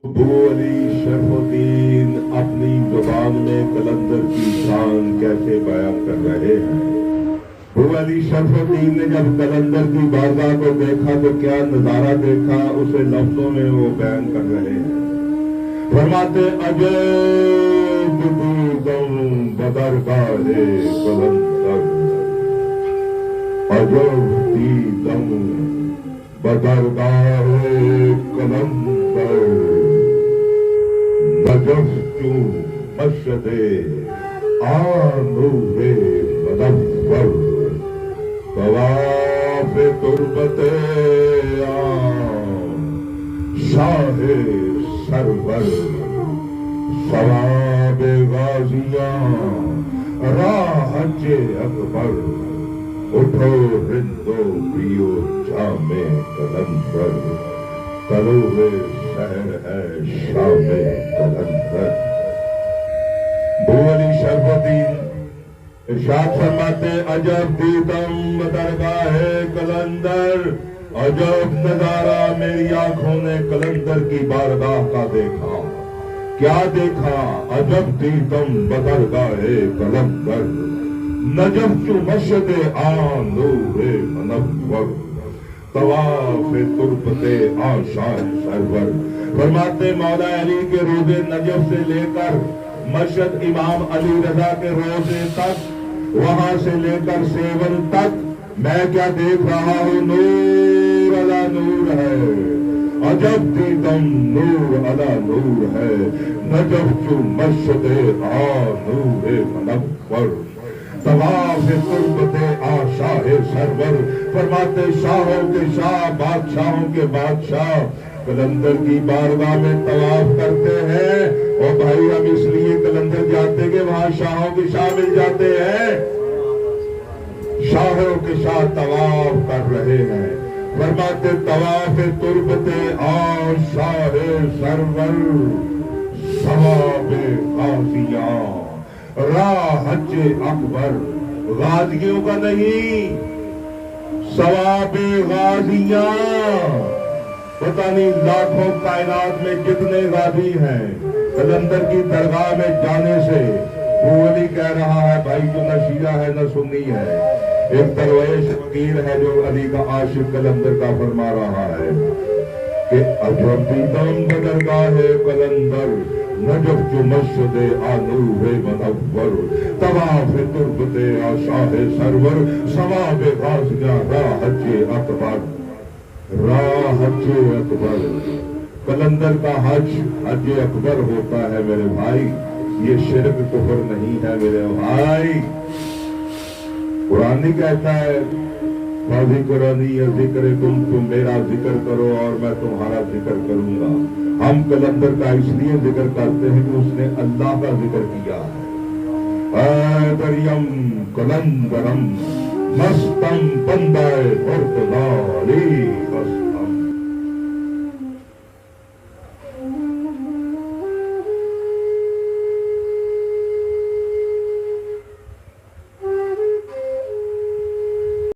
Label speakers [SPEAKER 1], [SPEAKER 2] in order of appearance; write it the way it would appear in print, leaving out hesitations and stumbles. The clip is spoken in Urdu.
[SPEAKER 1] ابو علی شرف الدین اپنی زبان میں قلندر کی شان کیسے بیان کر رہے ہیں۔ ابو علی شرف الدین نے جب قلندر کی بارگاہ کو دیکھا تو کیا نظارہ دیکھا، اسے لفظوں میں وہ بیان کر رہے ہیں۔ فرماتے عجب دیدم بدرگاہ قلندر، عجب دیدم بدرگاہ قلندر، نجفت مشہد نور منور، طواف تربت شاہ سرور، ثواب غازیاں راہ اکبر، اٹھو ہندو پیو جام قلندر، طلوع شہر ہے شام قلندر۔ ابو علی شرف الدین ارشاد فرماتے عجب دیدم درگاہ قلندر، عجب نظارہ میری آنکھوں نے قلندر کی بارگاہ کا دیکھا۔ کیا دیکھا؟ عجب دیدم بدرگاہ قلندر، نجفت مشہد نور منور، طواف تربت شاہ سرور۔ فرماتے مولا علی کے روضے نجف سے لے کر مشہد امام علی رضا کے روضے تک، وہاں سے لے کر سیون تک میں کیا دیکھ رہا ہوں؟ نور علی نور ہے، عجب دیدم نور علی نور ہے، نجفت مشہد نور منور، طواف تربت شاہ سرور۔ فرماتے شاہوں کے شاہ، بادشاہوں کے بادشاہ قلندر کی بارگاہ میں طواف کرتے ہیں۔ اور بھائی ہم اس لیے قلندر جاتے کہ وہاں شاہوں کے شاہ مل جاتے ہیں۔ شاہوں کے شاہ طواف کر رہے ہیں۔ فرماتے طواف تربت شاہ سرور، ثواب غازیاں راہ حج اکبر، غازیوں کا نہیں، ثواب غازیاں۔ پتہ نہیں لاکھوں کائنات میں جتنے غازی ہیں، قلندر کی درگاہ میں جانے سے ابو علی کہہ رہا ہے بھائی جو نہ شیعہ ہے نہ سنی ہے، ایک درویش فقیر ہے جو علی کا عاشق قلندر کا فرما رہا ہے کہ عجب دیدم بدرگاہ قلندر، نجفت مشہد نور منور، طواف تربت شاہ سرور، ثواب غازیاں راہ حج اکبر، راہ حج اکبر۔ قلندر کا حج اکبر ہوتا ہے میرے بھائی، یہ شرک کفر نہیں ہے میرے بھائی۔ قرآن کہتا ہے فَذِكْرَنِي ذِكْرِكُمْ، تم میرا ذکر کرو اور میں تمہارا ذکر کروں گا۔ ہم قلندر کا اس لیے ذکر کرتے ہیں کہ اس نے اللہ کا ذکر کیا ہے۔ اے دریم قلندرم مستم بندہ مرتضی علی